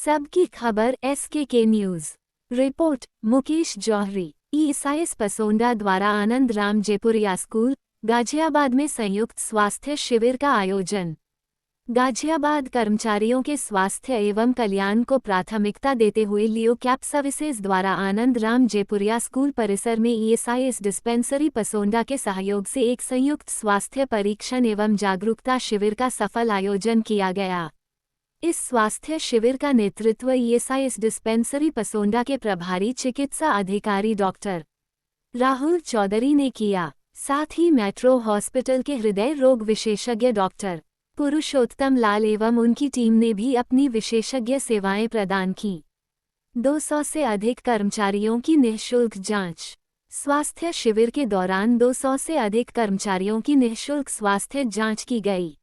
सबकी खबर SKK news. Report Mukesh जौहरी। ईसाइस पसोंडा द्वारा आनंद राम जयपुरिया स्कूल गाजियाबाद में संयुक्त स्वास्थ्य शिविर का आयोजन। गाजियाबाद कर्मचारियों के स्वास्थ्य एवं कल्याण को प्राथमिकता देते हुए लियो कैप सर्विसेज द्वारा आनंद राम जयपुरिया स्कूल परिसर में ईसाइस डिस्पेंसरी पसोंडा के सहयोग से एक संयुक्त स्वास्थ्य परीक्षण एवं जागरूकता शिविर का सफल आयोजन किया गया। इस स्वास्थ्य शिविर का नेतृत्व ईएसआईएस डिस्पेंसरी पसोंडा के प्रभारी चिकित्सा अधिकारी डॉक्टर राहुल चौधरी ने किया। साथ ही मेट्रो हॉस्पिटल के हृदय रोग विशेषज्ञ डॉक्टर पुरुषोत्तम लाल एवं उनकी टीम ने भी अपनी विशेषज्ञ सेवाएं प्रदान की। 200 से अधिक कर्मचारियों की निःशुल्क जांच। स्वास्थ्य शिविर के दौरान 200 से अधिक कर्मचारियों की निःशुल्क स्वास्थ्य जांच की गई।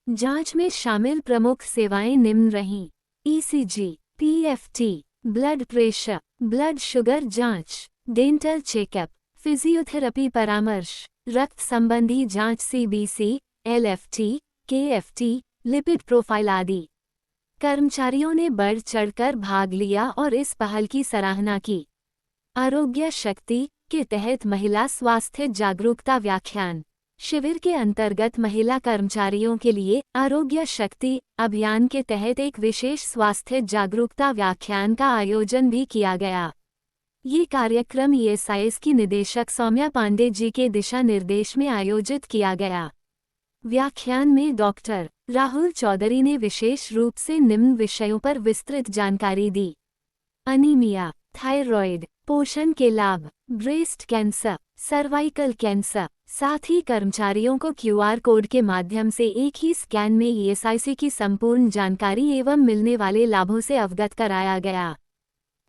जांच में शामिल प्रमुख सेवाएं निम्न रहीं: ECG, PFT, blood pressure, blood sugar जांच, डेंटल चेकअप, फिजियोथेरेपी परामर्श, रक्त संबंधी जांच CBC, LFT, KFT, lipid profile आदि। कर्मचारियों ने बढ़ चढ़कर भाग लिया और इस पहल की सराहना की। आरोग्य शक्ति के तहत महिला स्वास्थ्य जागरूकता व्याख्यान शिविर के अंतर्गत महिला कर्मचारियों के लिए आरोग्य शक्ति अभियान के तहत एक विशेष स्वास्थ्य जागरूकता व्याख्यान का आयोजन भी किया गया। ये कार्यक्रम ईएसआईएस की निदेशक सौम्या पांडे जी के दिशा निर्देश में आयोजित किया गया। व्याख्यान में डॉक्टर राहुल चौधरी ने विशेष रूप से निम्न विषयों पर विस्तृत जानकारी दी: अनीमिया, थायराइड, पोषण के लाभ, ब्रेस्ट कैंसर, सर्वाइकल कैंसर। साथ ही कर्मचारियों को क्यूआर कोड के माध्यम से एक ही स्कैन में ईएसआईसी की संपूर्ण जानकारी एवं मिलने वाले लाभों से अवगत कराया गया।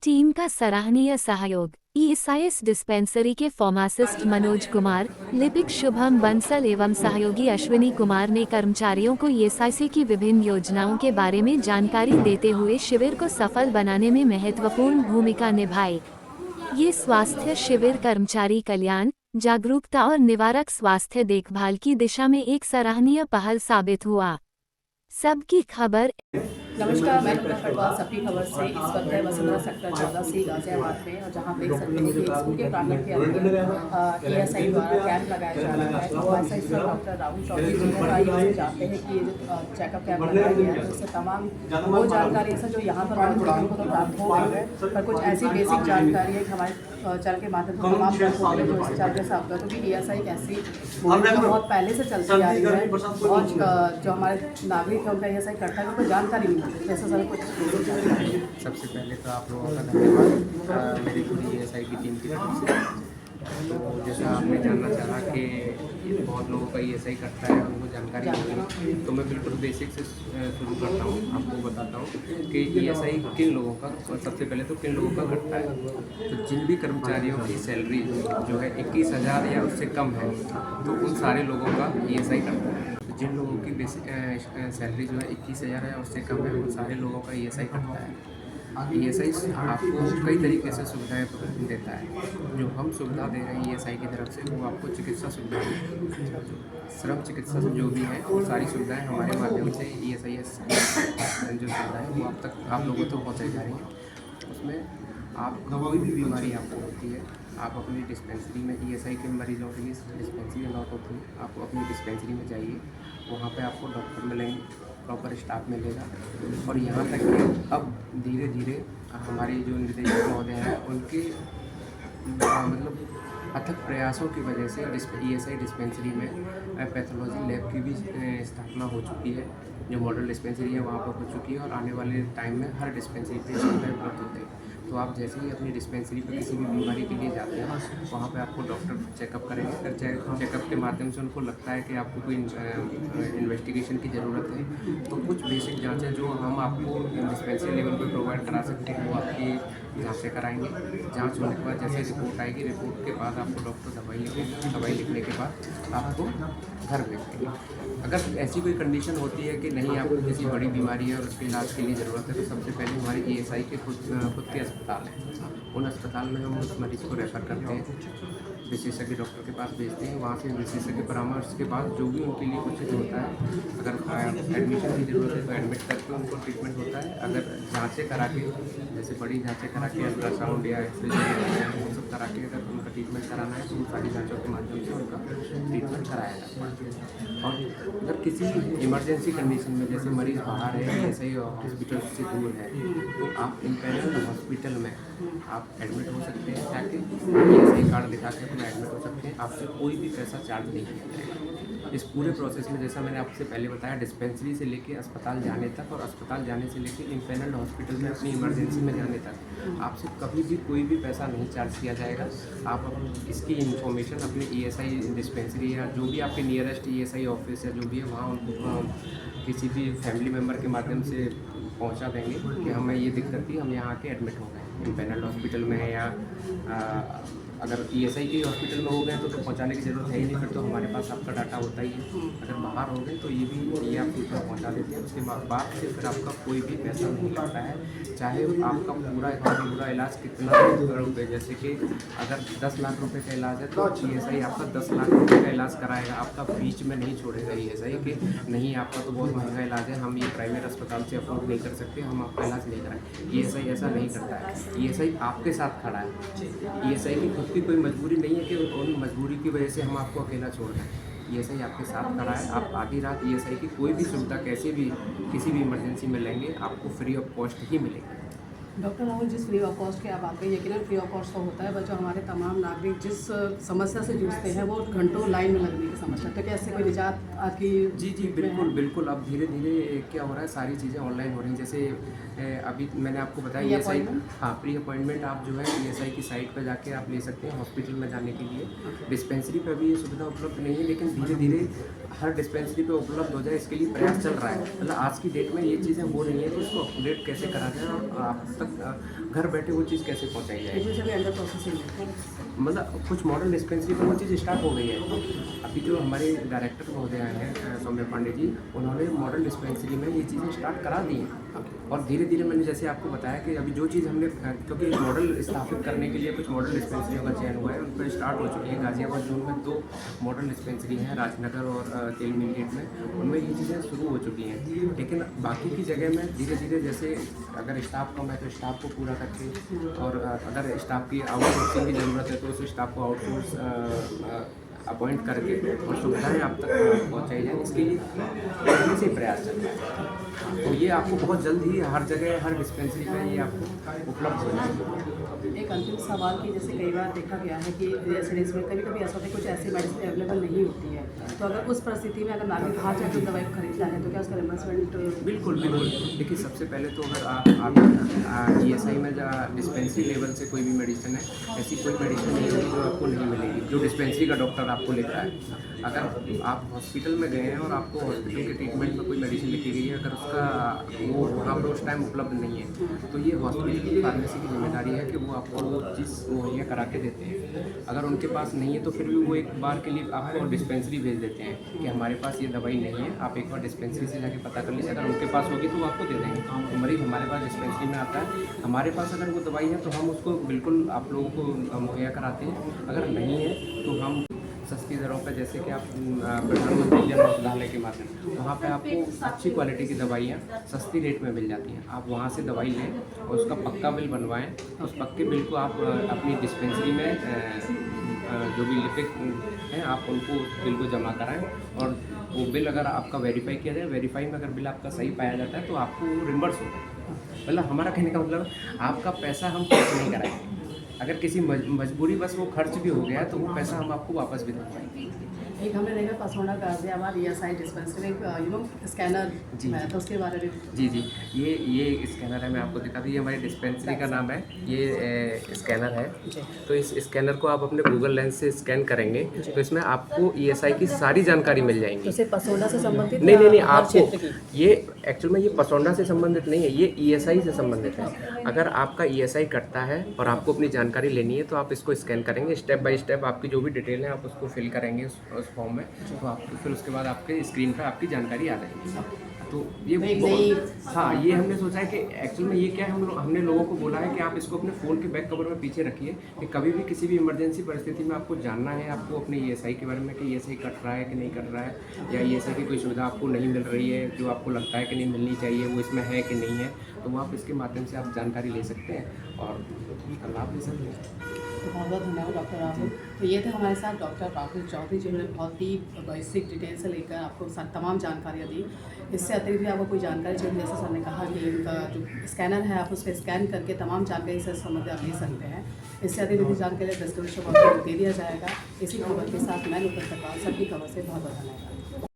टीम का सराहनीय सहयोग ईएसआईएस डिस्पेंसरी के फार्मासिस्ट मनोज कुमार, लिपिक शुभम बंसल एवं सहयोगी अश्विनी कुमार ने कर्मचारियों को ईएसआईसी की विभिन्न योजनाओं के बारे में जानकारी देते हुए शिविर को सफल बनाने में महत्वपूर्ण भूमिका निभाई। ये स्वास्थ्य शिविर कर्मचारी कल्याण, जागरूकता और निवारक स्वास्थ्य देखभाल की दिशा में एक सराहनीय पहल साबित हुआ। सबकी खबर। नमस्कार, मैं नुरा कटवाल सबकी खबर से इस वक्त है वसुंधरा सेक्टर 14 से गाजियाबाद में, और जहां देख सकते हैं कि स्कूल के प्रांगण के अंदर ईएसआई द्वारा कैंप लगाया जा रहा है। तो ऐसा इस डॉक्टर राहुल चौधरी जी ने आइए जानते हैं कि ये जो चेकअप कैंप लगाया गया है उससे तमाम वो जानकारी ऐसा जो यहाँ पर हमको तो प्राप्त हो रही है, पर कुछ ऐसी बेसिक जानकारी है कि हमारे चैनल के माध्यम से तमाम दर्शकों को जो इस चैनल से अवगत हो कि ईएसआई कैसी बहुत पहले से चलती आ रही है, और जो हमारे नागरिक है उनका ईएसआई करता है उनको जानकारी मिलती है। जैसा सर कुछ सबसे पहले तो आप लोगों का धन्यवाद मेरी पूरी ईएसआई की टीम की तरफ से। तो जैसा आपने जानना चाहा कि बहुत लोगों का ईएसआई करता है, उनको जानकारी मिली, तो मैं बिल्कुल बेसिक से शुरू करता हूँ। आपको बताता हूँ कि ईएसआई किन लोगों का, सबसे पहले तो किन लोगों का कटता है। तो जिन भी कर्मचारियों की सैलरी जो है 21,000 या उससे कम है, तो उन सारे लोगों का ईएसआई करता है। तो जिन लोगों की बेसिक सैलरी जो है 21,000 है उससे कम है, उन सारे लोगों का ईएसआई करता है। ईएसआई आपको कई तरीके से सुविधाएं देता है। जो हम सुविधा दे रहे हैं ईएसआई की तरफ से, वो आपको चिकित्सा सुविधाएं, श्रम चिकित्सा जो भी है, वो सारी सुविधाएं हमारे माध्यम से ईएसआईएस जो सुविधा है वो आप लोगों तक पहुँचाई जा रही है। उसमें आप कोई भी बीमारी आपको होती है, आप अपनी डिस्पेंसरी में ईएसआई के मरीजों के लिए डिस्पेंसरी अलॉट होती है, आप अपनी डिस्पेंसरी में जाइए, वहाँ पे आपको डॉक्टर मिलेंगे, प्रॉपर स्टाफ मिलेगा। और यहाँ तक कि अब धीरे धीरे हमारे जो निदेशक महोदय हैं उनके मतलब अथक प्रयासों की वजह से ईएसआई डिस्पेंसरी में पैथोलॉजी लैब की भी स्थापना हो चुकी है। जो मॉडल डिस्पेंसरी है वहाँ पर हो चुकी है, और आने वाले टाइम में हर डिस्पेंसरी पे सुविधा उपलब्ध होती है। तो आप जैसे ही अपनी डिस्पेंसरी पर किसी भी बीमारी के लिए जाते हैं, वहाँ पे आपको डॉक्टर चेकअप करेंगे। अगर चेकअप के माध्यम से उनको लगता है कि आपको कोई इन्वेस्टिगेशन की ज़रूरत है, तो कुछ बेसिक जाँचें जो हम आपको डिस्पेंसरी लेवल पर प्रोवाइड करा सकते हैं, वो आपकी जाँचें कराएंगे। जाँच होने के बाद जैसे रिपोर्ट आएगी, रिपोर्ट के बाद आपको डॉक्टर दवाई लिखेंगे। दवाई लिखने के बाद आपको घर भेज देंगे। अगर ऐसी कोई कंडीशन होती है कि नहीं आपको किसी बड़ी बीमारी है और उसके इलाज के लिए ज़रूरत है, तो सबसे पहले हमारे ESI के खुद के अस्पताल हैं। उन अस्पताल में हम उस मरीज़ को रेफ़र करते हैं, विशेषज्ञ डॉक्टर के पास भेजते हैं। वहाँ से विशेषज्ञ परामर्श के बाद जो भी उनके लिए उचित होता है, अगर एडमिशन की ज़रूरत है तो एडमिट करके उनको ट्रीटमेंट होता है। अगर जाँचें करा के, जैसे बड़ी जाँचें करा के, अल्ट्रासाउंड या एक्सरे वो सब करा के अगर उनका ट्रीटमेंट कराना है तो उन सारी जाँचों के माध्यम से उनका ट्रीटमेंट कराया जाता है। और अगर किसी इमरजेंसी कंडीशन में, जैसे मरीज़ बाहर है, ऐसे ही हॉस्पिटल से दूर है, तो आप इम्पेरियल हॉस्पिटल में आप एडमिट हो सकते हैं। ताकि ESI कार्ड दिखा के अपना एडमिट हो सकते हैं। आपसे कोई भी पैसा चार्ज नहीं किया जाएगा। इस पूरे प्रोसेस में, जैसा मैंने आपसे पहले बताया, डिस्पेंसरी से लेके अस्पताल जाने तक और अस्पताल जाने से लेके इम्पेनल्ड हॉस्पिटल में अपनी इमरजेंसी में जाने तक आपसे कभी भी कोई भी पैसा नहीं चार्ज किया जाएगा। आप इसकी इन्फॉर्मेशन अपने ESI डिस्पेंसरी या जो भी आपके नियरेस्ट ESI ऑफिस या जो भी है वहाँ उनको किसी भी फैमिली मेम्बर के माध्यम से पहुंचा देंगे कि हमें ये दिक्कत थी, हम यहाँ आके एडमिट हो गए इम्पेनल्ड हॉस्पिटल में है, या अगर ESI के हॉस्पिटल में हो गए तो पहुंचाने की ज़रूरत है ही नहीं। फिर तो हमारे पास आपका डाटा होता ही है। अगर बाहर हो गए तो ये आप सूचना पहुंचा देते हैं। उसके बाद से फिर आपका कोई भी पैसा नहीं लगता है। चाहे आपका पूरा इलाज कितना रुपये, जैसे कि अगर 10 लाख रुपए का इलाज है तो ESI आपका 10 लाख रुपए का इलाज कराएगा। आपका बीच में नहीं छोड़ेगा ESI कि नहीं आपका तो बहुत महंगा इलाज है, हम ये प्राइवेट अस्पताल से अफोर्ड नहीं कर सकते, हम आपका इलाज नहीं कराएं। ESI ऐसा नहीं करता है। ESI आपके साथ खड़ा है। ESI की की कोई मजबूरी नहीं है कि उन मजबूरी की वजह से हम आपको अकेला छोड़ रहे हैं। ESI आपके साथ खड़ा है। आप आधी रात ESI की कोई भी सुविधा कैसे भी किसी भी इमरजेंसी में लेंगे, आपको फ्री ऑफ कॉस्ट ही मिलेगी। डॉक्टर राहुल, जिस फ्री ऑफ कॉस्ट की आप बात करें, यकीनन फ्री ऑफ कॉस्ट तो होता है, बट जो हमारे तमाम नागरिक जिस समस्या से जूझते हैं वो घंटों लाइन में लगने की समस्या, तो क्या इससे कोई निजात आपकी? जी बिल्कुल। अब धीरे धीरे क्या हो रहा है, सारी चीज़ें ऑनलाइन हो रही हैं। जैसे अभी मैंने आपको बताया ESI, हाँ, प्री अपॉइंटमेंट आप जो है ESI की साइट पर जाके आप ले सकते हैं हॉस्पिटल में जाने के लिए। डिस्पेंसरी पर अभी ये सुविधा उपलब्ध नहीं है, लेकिन धीरे धीरे हर डिस्पेंसरी पे उपलब्ध हो जाए, इसके लिए प्रयास चल रहा है। मतलब आज की डेट में ये चीज़ें हो रही हैं, तो उसको अपडेट कैसे करा जाए और आप तक घर बैठे वो चीज़ कैसे पहुंचाई जाए। मतलब कुछ मॉडल डिस्पेंसरी पर वो चीज़ स्टार्ट हो गई है। अभी जो हमारे डायरेक्टर महोदय हैं सौम्य पांडे जी, उन्होंने मॉडल डिस्पेंसरी में ये चीज़ें स्टार्ट करा दी हैं। और धीरे धीरे मैंने जैसे आपको बताया कि अभी जो चीज़ हमने, क्योंकि मॉडल स्थापित करने के लिए कुछ मॉडल डिस्पेंसरियों का चयन हुआ है, उन पर स्टार्ट हो चुकी है। गाजियाबाद जोन में 2 मॉडल डिस्पेंसरी हैं, राजनगर और तेल मिल गेट में, उनमें ये चीज़ें शुरू हो चुकी हैं। लेकिन बाकी की जगह में धीरे धीरे, जैसे अगर स्टाफ कम है तो स्टाफ को पूरा करके, और अगर स्टाफ की आउटसोर्सिंग की ज़रूरत है तो उस स्टाफ को आउटसोर्स अपॉइंट करके और सुविधाएँ आप तक पहुँचाई जाए, इसके लिए पहले से प्रयास चल रहा है। तो ये आपको बहुत जल्द ही हर जगह, हर डिस्पेंसरी में ये आपको उपलब्ध हो जाएगी। एक अंतिम सवाल की, जैसे कई बार देखा गया है कि रेसिडेंस में कभी कभी ऐसा होता है कुछ ऐसी मेडिसिन अवेलेबल नहीं होती है, तो अगर उस परिस्थिति में अगर नागरिक बाहर जाकर दवाई को खरीदना है तो क्या उसका रिम्बर्समेंट? बिल्कुल। देखिए, सबसे पहले तो अगर आप ESI में डिस्पेंसरी लेवल से कोई भी मेडिसिन है, ऐसी कोई मेडिसिन नहीं होगी जो आपको नहीं मिलेगी, जो डिस्पेंसरी का डॉक्टर आपको लिख रहा है। अगर आप हॉस्पिटल में गए हैं और आपको हॉस्पिटल के ट्रीटमेंट में कोई मेडिसिन लिखी गई है, अगर उसका वो वहाँ पर उस टाइम उपलब्ध नहीं है, तो ये हॉस्पिटल की फार्मेसी की जिम्मेदारी है कि वो आपको वो चीज़ मुहैया करा के देते हैं। अगर उनके पास नहीं है तो फिर भी वो एक बार के लिए आपको डिस्पेंसरी भेज देते हैं कि हमारे पास ये दवाई नहीं है, आप एक बार डिस्पेंसरी से जाके पता कर लीजिए। अगर उनके पास होगी तो वो आपको दे देंगे। तो मरीज़ हमारे पास डिस्पेंसरी में आता है, हमारे पास अगर वो दवाई है तो हम उसको बिल्कुल आप लोगों को मुहैया कराते हैं। अगर नहीं है तो हम सस्ती दरों पर, जैसे कि आप प्रधानमंत्री जन औषधालय के माध्यम, वहाँ पे आपको अच्छी क्वालिटी की दवाइयाँ सस्ती रेट में मिल जाती हैं। आप वहाँ से दवाई लें और उसका पक्का बिल बनवाएं। उस पक्के बिल को आप अपनी डिस्पेंसरी में जो भी लिखे हैं आप उनको बिल को जमा कराएं, और वो बिल अगर आपका वेरीफाई किया जाए, वेरीफाई में अगर बिल आपका सही पाया जाता है तो आपको रिम्बर्स होता है। मतलब हमारा कहने का मतलब, आपका पैसा हम खर्च नहीं कराएंगे। अगर किसी मजबूरी बस वो खर्च भी हो गया है तो वो पैसा हम आपको वापस भी दे पाएंगे। एक हमने देखा पसोना गाजियाबाद ESI डिस्पेंसरी स्कैनर जी, में, तो उसके बारे में जी जी, ये स्कैनर है, मैं आपको दिखा दूँ, ये हमारी डिस्पेंसरी का नाम है, ये स्कैनर है। जी। तो इस स्कैनर को आप अपने गूगल लेंस से स्कैन करेंगे तो इसमें आपको ESI की सारी जानकारी मिल जाएंगी। तो सिर्फ पसोना से संबंधित नहीं नहीं नहीं, हर आपको क्षेत्र की? ये एक्चुअल में ये पसौंडा से संबंधित नहीं है, ये ESI से संबंधित है। अगर आपका ESI कटता है और आपको अपनी जानकारी लेनी है तो आप इसको स्कैन करेंगे, स्टेप बाय स्टेप आपकी जो भी डिटेल है आप उसको फिल करेंगे उस फॉर्म में, तो आप फिर उसके बाद आपके स्क्रीन पर आपकी जानकारी आ जाएगी। तो ये हाँ, ये हमने सोचा है कि एक्चुअल में ये क्या है, हमने लोगों को बोला है कि आप इसको अपने फ़ोन के बैक कवर में पीछे रखिए कि कभी भी किसी भी इमरजेंसी परिस्थिति में आपको जानना है, आपको अपने ESI के बारे में कि ESI कट रहा है कि नहीं कट रहा है, या ESI की कोई सुविधा आपको नहीं मिल रही है जो आपको लगता है कि नहीं मिलनी चाहिए, वो इसमें है कि नहीं है, तो वो आप इसके माध्यम से आप जानकारी ले सकते हैं और उसका लाभ ले सकते हैं। तो बहुत बहुत धन्यवाद डॉक्टर राहुल। तो ये थे हमारे साथ डॉक्टर राहुल चौधरी, जिन्होंने बहुत ही बेसिक डिटेल से लेकर आपको तमाम जानकारियाँ दी। इससे अतिरिक्त भी आपको कोई जानकारी चाहिए, जैसे सर ने कहा कि इनका जो स्कैनर है आप उस पर स्कैन करके तमाम जानकारी से संबंधित आप ले सकते हैं। इससे अतिरिक्त जानकारी डिस्क्रिप्शन बॉक्स में दे दिया जाएगा। इसी खबर के साथ मैं नुपुर कपाल, सबकी खबर से बहुत बहुत धन्यवाद।